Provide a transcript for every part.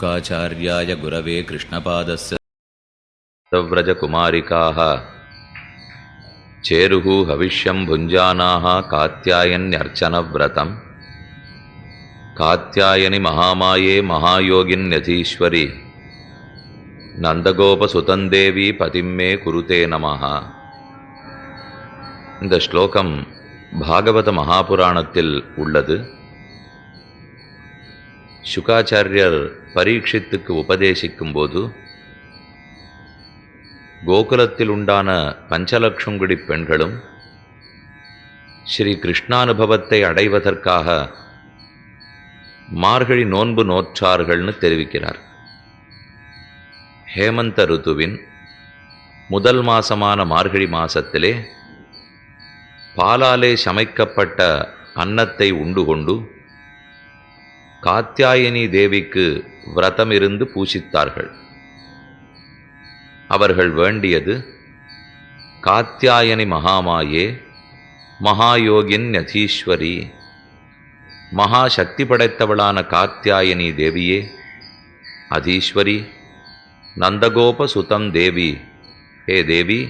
शुकाचार्याय गुरवे कृष्णपादस्य व्रजकुमारिकाः चेरुः हविष्यं भुञ्जानाः कात्यायन्यर्चनव्रतं कात्यायनि महामाये महायोगिन्यधीश्वरि நந்தகோபசுதந்தேவி பதிம்மே குருதே நமஹ. இந்த ஸ்லோகம் பாகவத மகாபுராணத்தில் உள்ளது. சுகாச்சாரியர் பரீட்சித்துக்கு உபதேசிக்கும் போது கோகுலத்தில் உண்டான பஞ்சலட்சங்குடி பெண்களும் ஸ்ரீ கிருஷ்ணானுபவத்தை அடைவதற்காக மார்கழி நோன்பு நோற்றார்கள்னு தெரிவிக்கிறார். ஹேமந்த ருத்துவின் முதல் மாசமான மார்கழி மாசத்திலே பாலாலே சமைக்கப்பட்ட அன்னத்தை உண்டு கொண்டு காத்யாயனி தேவிக்கு விரதம் இருந்து பூசித்தார்கள். அவர்கள் வேண்டியது காத்யாயனி மகாமாயே மகாயோகின் யதீஸ்வரி, மகா சக்தி படைத்தவளான காத்யாயனி தேவியே, அதீஸ்வரி, நந்தகோபசுதம் தேவி, ஹே தேவி,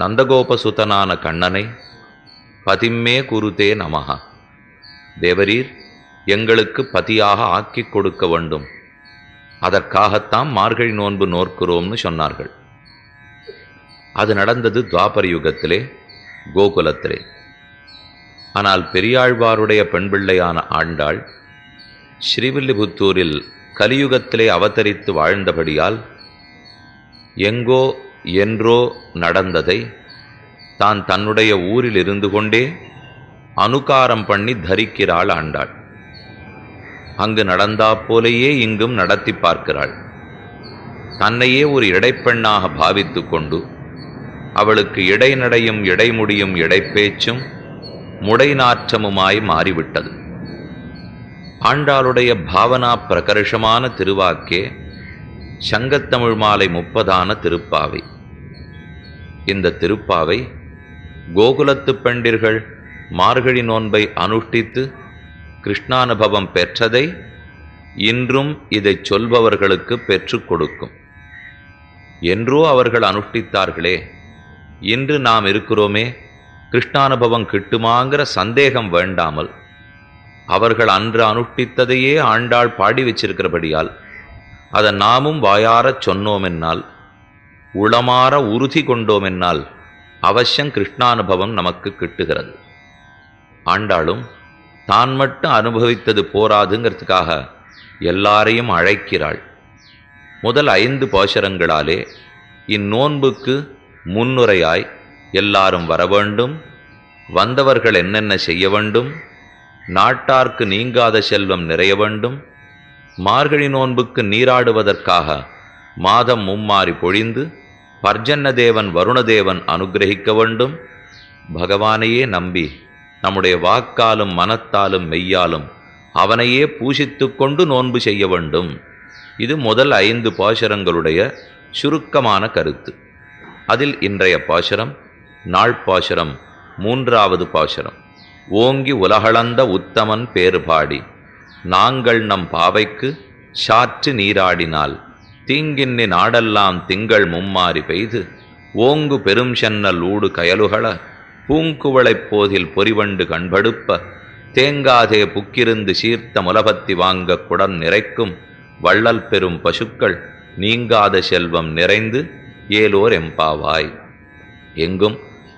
நந்தகோபசுதனான கண்ணனை பதிம்மே குருதே நமஹ, தேவரீர் எங்களுக்கு பதியாக ஆக்கிக் கொடுக்க வேண்டும், அதற்காகத்தான் மார்கழி நோன்பு நோற்கிறோம்னு சொன்னார்கள். அது நடந்தது துவாபர யுகத்திலே கோகுலத்திலே. ஆனால் பெரியாழ்வாருடைய பெண் பிள்ளையான ஆண்டாள் ஸ்ரீவில்லிபுத்தூரில் கலியுகத்திலே அவதரித்து வாழ்ந்தபடியால் எங்கோ என்றோ நடந்ததை தான் தன்னுடைய ஊரில் இருந்து கொண்டே அனுகாரம் பண்ணி தரிக்கிறாள் ஆண்டாள். அங்கு நடந்தாப்போலேயே இங்கும் நடத்தி பார்க்கிறாள். தன்னையே ஒரு இடைப்பெண்ணாக பாவித்து கொண்டு அவளுக்கு இடைநடையும் இடைமுடியும் இடைப்பேச்சும் முடைநாற்றமுமாய் மாறிவிட்டது. ஆண்டாளுடைய பாவனா பிரகர்ஷமான திருவாக்கே சங்கத்தமிழ் மாலை 30 திருப்பாவை. இந்த திருப்பாவை கோகுலத்து பெண்டிர்கள் மார்கழி நோன்பை அனுஷ்டித்து கிருஷ்ணானுபவம் பெற்றதை இன்றும் இதை சொல்பவர்களுக்கு பெற்றுக் கொடுக்கும். என்றோ அவர்கள் அனுஷ்டித்தார்களே, இன்று நாம் இருக்கிறோமே, கிருஷ்ணானுபவம் கிட்டுமாங்கிற சந்தேகம் வேண்டாமல் அவர்கள் அன்று அனுஷ்டித்ததையே ஆண்டாள் பாடி வச்சிருக்கிறபடியால் அதை நாமும் வாயாரச் சொன்னோமென்னால், உளமாற உறுதி கொண்டோமென்னால் அவசியம் கிருஷ்ணானுபவம் நமக்கு கிட்டுகிறது. ஆண்டாளும் தான் மட்டும் அனுபவித்தது போராதுங்கிறதுக்காக எல்லாரையும் அழைக்கிறாள். முதல் 5 பாசுரங்களாலே இந்நோன்புக்கு முன்னுரையாய் எல்லாரும் வர வேண்டும், வந்தவர்கள் என்னென்ன செய்ய வேண்டும், நாட்டார்க்கு நீங்காத செல்வம் நிறைய வேண்டும், மார்கழி நோன்புக்கு நீராடுவதற்காக மாதம் மும்மாறி பொழிந்து பர்ஜன்ன தேவன் வருணதேவன் அனுகிரகிக்க வேண்டும், பகவானையே நம்பி நம்முடைய வாக்காலும் மனத்தாலும் மெய்யாலும் அவனையே பூசித்து கொண்டு நோன்பு செய்ய வேண்டும். இது முதல் 5 பாசுரங்களுடைய சுருக்கமான கருத்து. அதில் இன்றைய பாசுரம் நாள் பாசுரம் 3வது பாசுரம். ஓங்கி உலகளந்த உத்தமன் பேறு பாடி நாங்கள் நம் பாவைக்கு சாற்று நீராடினால் தீங்கின்னி நாடெல்லாம் திங்கள் மும்மாறி பெய்து ஓங்கு பெரும் சென்னல் ஊடு கயலுகள பூங்குவளைப் போதில் பொறிவண்டு கண்படுப்ப தேங்காதே புக்கிருந்து சீர்த்த முலபத்தி வாங்க குடம் நிறைக்கும் வள்ளல் பெரும் பசுக்கள் நீங்காத செல்வம் நிறைந்து ஏலோர் எம்பாவாய். எங்கும்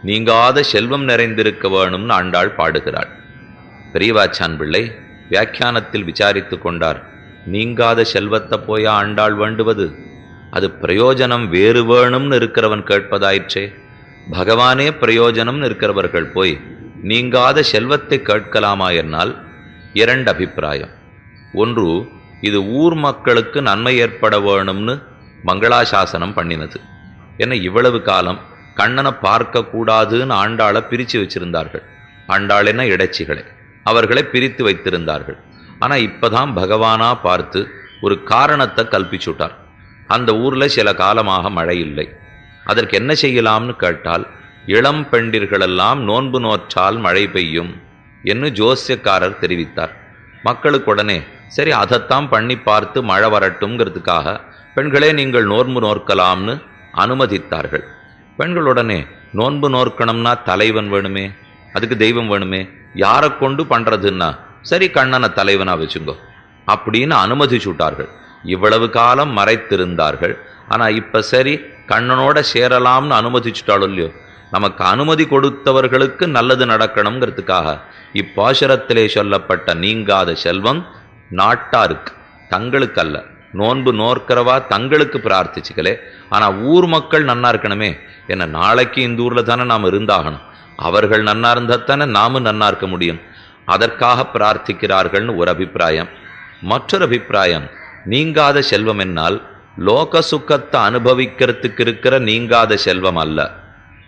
நீங்காத செல்வம் நிறைந்திருக்க வேணும்னு ஆண்டாள் பாடுகிறாள். பெரியவாச்சான் பிள்ளை வியாக்கியானத்தில் விசாரித்து கொண்டார். நீங்காத செல்வத்தை போயா ஆண்டாள் வேண்டுவது? அது பிரயோஜனம் வேறு வேணும்னு இருக்கிறவன் கேட்பதாயிற்றே. பகவானே பிரயோஜனம்னு இருக்கிறவர்கள் போய் நீங்காத செல்வத்தை கேட்கலாமா என்னால் 2 அபிப்பிராயம். ஒன்று, இது ஊர் மக்களுக்கு நன்மை ஏற்பட வேணும்னு மங்களாசாசனம் பண்ணினது. ஏன்னா இவ்வளவு காலம் கண்ணனை பார்க்கக்கூடாதுன்னு ஆண்டாளை பிரித்து வச்சிருந்தார்கள். ஆண்டாளென இடைச்சிகளை அவர்களை பிரித்து வைத்திருந்தார்கள். ஆனால் இப்போதான் பகவானா பார்த்து ஒரு காரணத்தை கல்பிச்சுட்டார். அந்த ஊரில் சில காலமாக மழை இல்லை. அதற்கு என்ன செய்யலாம்னு கேட்டால், இளம் பெண்டிர்களெல்லாம் நோன்பு நோற்றால் மழை பெய்யும் என்று ஜோசியக்காரர் தெரிவித்தார். மக்களுக்கு உடனே சரி அதைத்தான் பண்ணி பார்த்து மழை வரட்டும்ங்கிறதுக்காக பெண்களே நீங்கள் நோன்பு நோற்கலாம்னு அனுமதித்தார்கள். பெண்களுடனே நோன்பு நோற்கணும்னா தலைவன் வேணுமே, அதுக்கு தெய்வம் வேணுமே, யாரை கொண்டு பண்றதுன்னா சரி கண்ணனை தலைவனா வச்சுங்கோ அப்படின்னு அனுமதிச்சுட்டார்கள். இவ்வளவு காலம் மறைத்திருந்தார்கள். ஆனா இப்ப சரி கண்ணனோட சேரலாம்னு அனுமதிச்சுட்டாலும் இல்லையோ, நமக்கு அனுமதி கொடுத்தவர்களுக்கு நல்லது நடக்கணுங்கிறதுக்காக இப்பாசுரத்திலே சொல்லப்பட்ட நீங்காத செல்வம் நாட்டாருக்கு, தங்களுக்கு அல்ல. நோன்பு நோக்கிறவா தங்களுக்கு பிரார்த்திச்சுக்கலே, ஆனா ஊர் மக்கள் நன்னா இருக்கணுமே. என்ன நாளைக்கு இந்த ஊர்ல தானே நாம் இருந்தாகணும், அவர்கள் நன்னா இருந்தாத்தானே நாமும் நன்னா இருக்க முடியும். அதற்காக பிரார்த்திக்கிறார்கள்னு ஒரு அபிப்பிராயம். மற்றொரு அபிப்பிராயம், நீங்காத செல்வம் என்னால் லோக சுக்கத்தை அனுபவிக்கிறதுக்கு இருக்கிற நீங்காத செல்வம் அல்ல,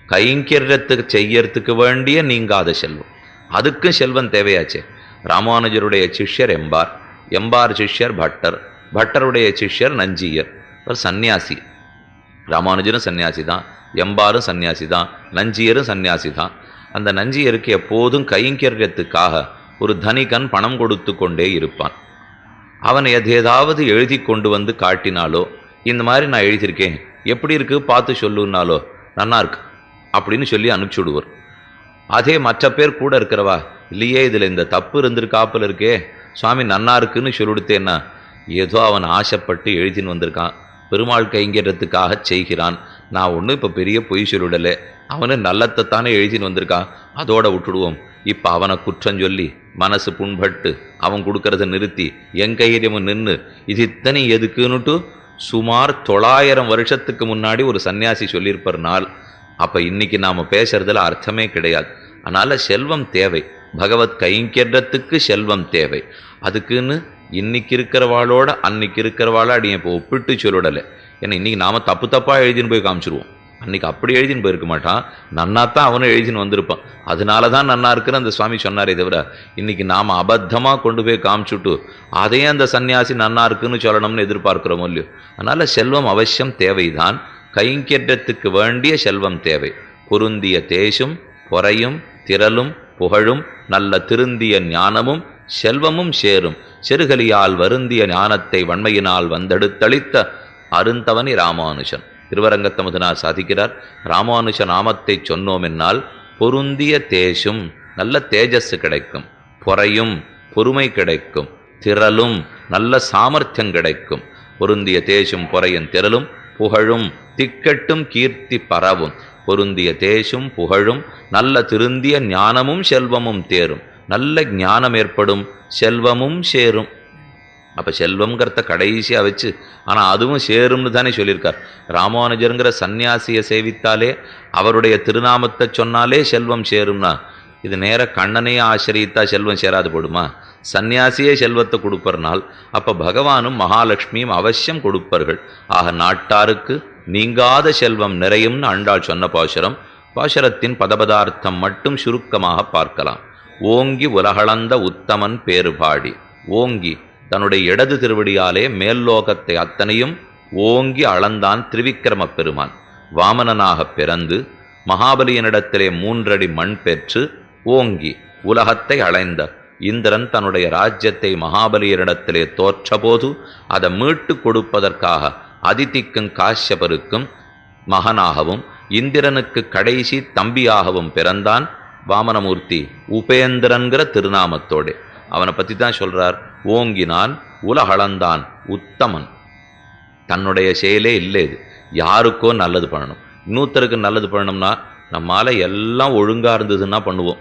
கைங்கரியத்துக்கு செய்யறதுக்கு வேண்டிய நீங்காத செல்வம். அதுக்கும் செல்வம் தேவையாச்சே. ராமானுஜருடைய சிஷ்யர் எம்பார், எம்பார் சிஷ்யர் பட்டர், பட்டருடைய சிஷ்யர் நஞ்சியர். ஒரு சன்னியாசி. ராமானுஜரும் சன்னியாசி தான், எம்பாரும் சன்னியாசி தான், நஞ்சியரும் சன்னியாசி தான். அந்த நஞ்சியருக்கு எப்போதும் கைங்கரியத்துக்காக ஒரு தனிகன் பணம் கொடுத்து கொண்டே இருப்பான். அவன் ஏதாவது எழுதி கொண்டு வந்து காட்டினாலோ, இந்த மாதிரி நான் எழுதியிருக்கேன் எப்படி இருக்கு பார்த்து சொல்லுனாலோ நன்னா இருக்கு அப்படின்னு சொல்லி அனுப்பிச்சுடுவர். அதே மற்ற பேர் கூட இருக்கிறவா, இல்லையே இதில் இந்த தப்பு இருந்திருக்காப்பில் இருக்கே சுவாமி நன்னா இருக்குன்னு சொல்லிடுத்தேன்னா, ஏதோ அவன் ஆசைப்பட்டு எழுதின்னு வந்திருக்கான், பெருமாள் கைங்கிறதுக்காக செய்கிறான், நான் ஒன்றும் இப்போ பெரிய பொய் சொல்லிடலை, அவனு நல்லத்தைத்தானே எழுதின்னு வந்திருக்கான், அதோட விட்டுடுவோம். இப்போ அவனை குற்றம் சொல்லி மனசு புண்பட்டு அவன் கொடுக்கறத நிறுத்தி என் கைரியமும் நின்று இது இத்தனை எதுக்குன்னுட்டு சுமார் 900 வருஷத்துக்கு முன்னாடி ஒரு சன்னியாசி சொல்லியிருப்பறனால், அப்போ இன்னைக்கு நாம் பேசுறதுல அர்த்தமே கிடையாது. அதனால செல்வம் தேவை, பகவத் கைங்கரியத்துக்கு செல்வம் தேவை. அதுக்குன்னு இன்னைக்கு இருக்கிறவாளோட அன்னைக்கு இருக்கிறவாளை அடி இப்போ ஒப்பிட்டு சொல்லிடலை. ஏன்னா இன்னைக்கு நாம தப்பு தப்பாக எழுதின்னு போய் காமிச்சிருவோம், அன்னைக்கு அப்படி எழுதின்னு போயிருக்க மாட்டான், நன்னாத்தான் அவனும் எழுதின்னு வந்திருப்பான். அதனால தான் நன்னா இருக்குன்னு அந்த சுவாமி சொன்னாரே தவிர, இன்னைக்கு நாம் அபத்தமாக கொண்டு போய் காமிச்சுட்டு அதையும் அந்த சன்னியாசி நன்னா இருக்குன்னு சொல்லணும்னு எதிர்பார்க்கிறோமோ இல்லையோ. அதனால செல்வம் அவசியம் தேவைதான், கைங்கரியத்துக்கு வேண்டிய செல்வம் தேவை. பொருந்திய தேசும் பொறையும் திரளும் புகழும் நல்ல திருந்திய ஞானமும் செல்வமும் சேரும், செருகலியால் வருந்திய ஞானத்தை வன்மையினால் வந்தெடுத்தளித்த அருந்தவனி ராமானுஜன். திருவரங்கத்தமுதனார் சாதிக்கிறார், ராமானுஜ நாமத்தை சொன்னோம் என்னால் பொருந்திய தேசும் நல்ல தேஜஸ் கிடைக்கும், பொறையும் பொறுமை கிடைக்கும், திரளும் நல்ல சாமர்த்தியம் கிடைக்கும். பொருந்திய தேசும் பொறையும் திரளும் புகழும் திக்கட்டும் கீர்த்தி பரவும். பொருந்திய தேசும் புகழும் நல்ல திருந்திய ஞானமும் செல்வமும் தேரும், நல்ல ஞானம் ஏற்படும், செல்வமும் சேரும். அப்போ செல்வம்ங்கிறத கடைசியாக வச்சு, ஆனால் அதுவும் சேரும்னு தானே சொல்லியிருக்கார். ராமானுஜருங்கிற சன்னியாசியை சேவித்தாலே, அவருடைய திருநாமத்தை சொன்னாலே செல்வம் சேரும்னா, இது நேர கண்ணனையே ஆசிரியத்தா செல்வம் சேராது போடுமா? சன்னியாசியே செல்வத்தை கொடுப்பறனால் அப்போ பகவானும் மகாலட்சுமியும் அவசியம் கொடுப்பார்கள். ஆக நாட்டாருக்கு நீங்காத செல்வம் நிறையும்னு ஆண்டாள் சொன்ன பாசுரம். பாசுரத்தின் பதபதார்த்தம் மட்டும் சுருக்கமாக பார்க்கலாம். ஓங்கி உலகளந்த உத்தமன் பேறுபாடி, ஓங்கி தன்னுடைய இடது திருவடியாலே மேல்லோகத்தை அத்தனையும் ஓங்கி அளந்தான் திரிவிக்கிரம பெருமான். வாமனனாக பிறந்து மகாபலியனிடத்திலே 3 அடி மண் பெற்று ஓங்கி உலகத்தை அளைந்த இந்திரன் தன்னுடைய ராஜ்யத்தை மகாபலியனிடத்திலே தோற்றபோது அதை மீட்டு கொடுப்பதற்காக அதிதிக்கும் காஷ்யபருக்கும் மகனாகவும் இந்திரனுக்கு கடைசி தம்பியாகவும் பிறந்தான் வாமனமூர்த்தி உபேந்திரன்கிற திருநாமத்தோடு. அவனை பற்றி தான் சொல்றார், ஓங்கினான் உலகளந்தான் உத்தமன். தன்னுடைய செயலே இல்லை, இது யாருக்கோ நல்லது பண்ணணும், இன்னொருத்தருக்கு நல்லது பண்ணணும்னா நம்மால எல்லாம் ஒழுங்கா இருந்ததுன்னா பண்ணுவோம்,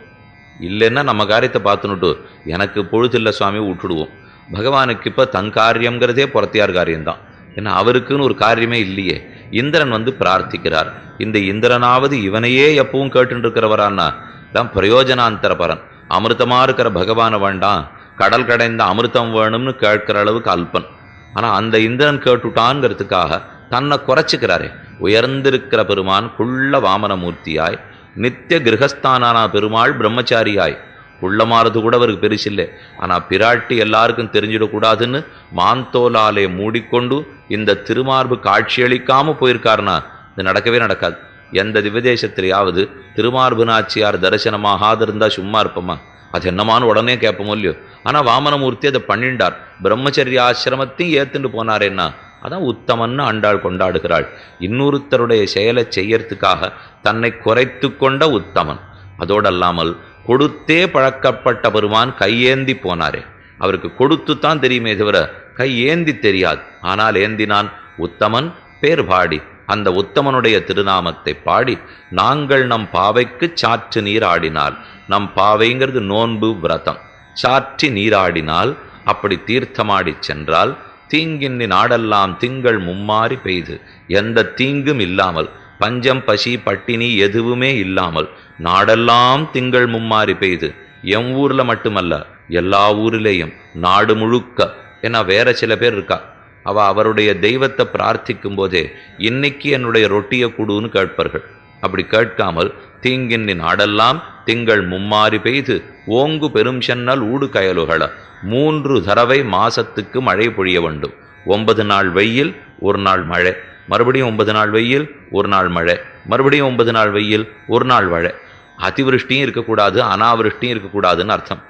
இல்லைன்னா நம்ம காரியத்தை பார்த்துனுட்டு எனக்கு பொழுதில்லை சுவாமி விட்டுடுவோம். பகவானுக்கு இப்போ தன் காரியங்கிறதே புறத்தியார் காரியம்தான், ஏன்னா அவருக்குன்னு ஒரு காரியமே இல்லையே. இந்திரன் வந்து பிரார்த்திக்கிறார், இந்த இந்திரனாவது இவனையே எப்பவும் கேட்டுருக்கிறவரான்னா தான் பிரயோஜனாந்தரபரன். அமிர்தமாக இருக்கிற பகவானை வேண்டாம், கடல் கடைந்த அமிர்தம் வேணும்னு கேட்கிற அளவுக்கு அல்பன். ஆனால் அந்த இந்திரன் கேட்டுட்டான்ங்கிறதுக்காக தன்னை குறைச்சிக்கிறாரே. உயர்ந்திருக்கிற பெருமான் குள்ள வாமனமூர்த்தியாய், நித்திய கிரகஸ்தானான பெருமாள் பிரம்மச்சாரியாய், உள்ளமாறது கூட அவருக்கு பெருசில்லை. ஆனால் பிராட்டி எல்லாருக்கும் தெரிஞ்சிடக்கூடாதுன்னு மாந்தோலாலே மூடிக்கொண்டு இந்த திருமார்பு காட்சியளிக்காமல் போயிருக்காருன்னா இது நடக்கவே நடக்காது. எந்த திவ்யதேசத்திலேயாவது திருமார்பு நாச்சியார் தரிசனமாகாது இருந்தால் சும்மா இருப்போமா? அது என்னமானு உடனே கேட்போமோ இல்லையோ? ஆனா வாமனமூர்த்தி அதை பண்ணிண்டார். பிரம்மச்சரிய ஆசிரமத்தையும் ஏத்துண்டு போனாரேன்னா அதான் உத்தமன்னு ஆண்டாள் கொண்டாடுகிறாள். இன்னொருத்தருடைய செயலை செய்யறதுக்காக தன்னை குறைத்து கொண்ட உத்தமன். அதோடல்லாமல் கொடுத்தே பழக்கப்பட்ட பெருமான் கையேந்தி போனாரே, அவருக்கு கொடுத்துத்தான் தெரியுமே தவிர கையேந்தி தெரியாது. ஆனால் ஏந்தினான் உத்தமன் பேர் பாடி, அந்த உத்தமனுடைய திருநாமத்தை பாடி நாங்கள் நம் பாவைக்கு சாற்று நீராடினால், நம் பாவைங்கிறது நோன்பு விரதம், சாற்றி நீராடினால் அப்படி தீர்த்தமாடி சென்றால் தீங்கின்னி நாடெல்லாம் திங்கள் மும்மாறி பெய்து, எந்த தீங்கும் இல்லாமல் பஞ்சம் பசி பட்டினி எதுவுமே இல்லாமல் நாடெல்லாம் திங்கள் மும்மாறி பெய்து. என் ஊர்ல மட்டுமல்ல எல்லா ஊரிலேயும் நாடு முழுக்க. ஏன்னா வேற சில பேர் இருக்கா, அவருடைய தெய்வத்தை பிரார்த்திக்கும் போதே இன்னைக்கு என்னுடைய ரொட்டியை கொடுன்னு கேட்பார்கள். அப்படி கேட்காமல் தீங்கின்னி நாடெல்லாம் திங்கள் மும்மாறி பெய்து ஓங்கு பெரும் சென்னல் ஊடு கயலுகள 3 தடவை மாசத்துக்கு மழை பொழிய வேண்டும். 9 நாள் வெயில், 1 நாள் மழை, மறுபடியும் 9 நாள் வெயில், 1 நாள் மழை, மறுபடியும் 9 நாள் வெயில், 1 நாள் மழை. அதிவிருஷ்டியும் இருக்கக்கூடாது, அனாவிருஷ்டியும் இருக்கக்கூடாதுன்னு அர்த்தம்.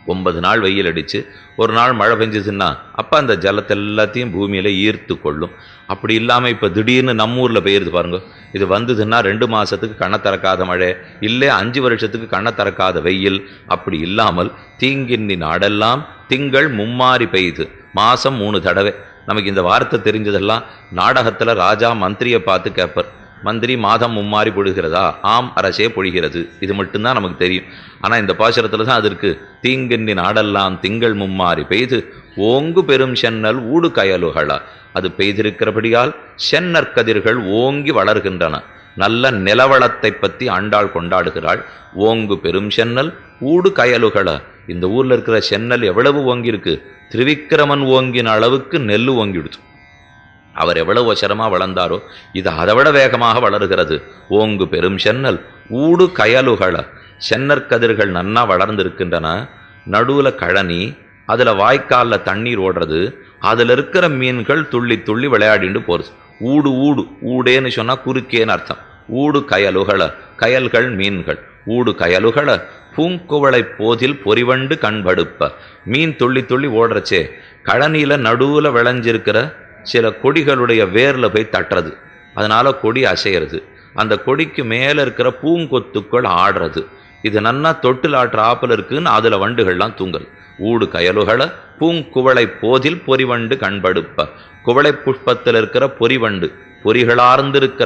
9 நாள் வெயில் அடிச்சு 1 நாள் மழை பெஞ்சுதுன்னா அப்போ அந்த ஜலத்தை எல்லாத்தையும் பூமியில ஈர்த்து கொள்ளும். அப்படி இல்லாமல் இப்போ திடீர்னு நம்ம ஊரில் பெய்யுறது பாருங்க, இது வந்ததுன்னா 2 மாசத்துக்கு கண்ணை திறக்காத மழை, இல்லை 5 வருஷத்துக்கு கண்ணை திறக்காத வெயில். அப்படி இல்லாமல் தீங்கின்னி நாடெல்லாம் திங்கள் மும்மாறி பெய்து, மாசம் 3 தடவை. நமக்கு இந்த வார்த்தை தெரிஞ்சதெல்லாம் நாடகத்தில் ராஜா மந்திரியை பார்த்து கேட்பார், மந்திரி மாதம் மும்மாறி பொழிகிறதா? ஆம் அரசே பொழிகிறது. இது மட்டும்தான் நமக்கு தெரியும். ஆனால் இந்த பாசுரத்தில் தான் அது இருக்கு. தீங்கின்னி நாடெல்லாம் திங்கள் மும்மாறி பெய்து ஓங்கு பெரும் சென்னல் ஊடு கயலுகளா. அது பெய்திருக்கிறபடியால் சென்னற் கதிர்கள் ஓங்கி வளர்கின்றன. நல்ல நிலவளத்தை பற்றி ஆண்டாள் கொண்டாடுகிறாள். ஓங்கு பெரும் சென்னல் ஊடு கயலுகள. இந்த ஊர்ல இருக்கிற சென்னல் எவ்வளவு ஓங்கி இருக்கு, திரிவிக்கிரமன் ஓங்கின அளவுக்கு நெல்லு ஓங்கிடுச்சு. அவர் எவ்வளவு வசரமா வளர்ந்தாரோ இது அதை விட வேகமாக வளர்கிறது. ஓங்கு பெரும் சென்னல் ஊடு கயலுகள. சென்னற் கதிர்கள் நன்னா வளர்ந்திருக்கின்றன. நடுவுல கழனி, அதுல வாய்க்காலில் தண்ணீர் ஓடுறது, அதுல இருக்கிற மீன்கள் துள்ளி துள்ளி விளையாடிண்டு போறது. ஊடு ஊடு ஊடேன்னு சொன்னா குறுக்கேன்னு அர்த்தம். ஊடு கயலுகள, கயல்கள் மீன்கள். ஊடு கயலுகள பூங்குவளை போதில் பொறிவண்டு கண்படுப்ப. மீன் துள்ளி துள்ளி ஓடுறச்சே கழனியில நடுவுல விளைஞ்சிருக்கிற சில கொடிகளுடைய வேர்ல போய் தட்டுறது, அதனால கொடி அசைகிறது. அந்த கொடிக்கு மேல இருக்கிற பூங்கொத்துக்கள் ஆடுறது. இது நன்னா தொட்டில் ஆட்டுற ஆப்பில் இருக்குன்னு அதுல வண்டுகள்லாம் தூங்கல். ஊடு கயலுகள பூங்குவளை போதில் பொறிவண்டு கண்படுப்ப. குவளை புஷ்பத்தில் இருக்கிற பொறிவண்டு, பொறிகளார்ந்திருக்கிற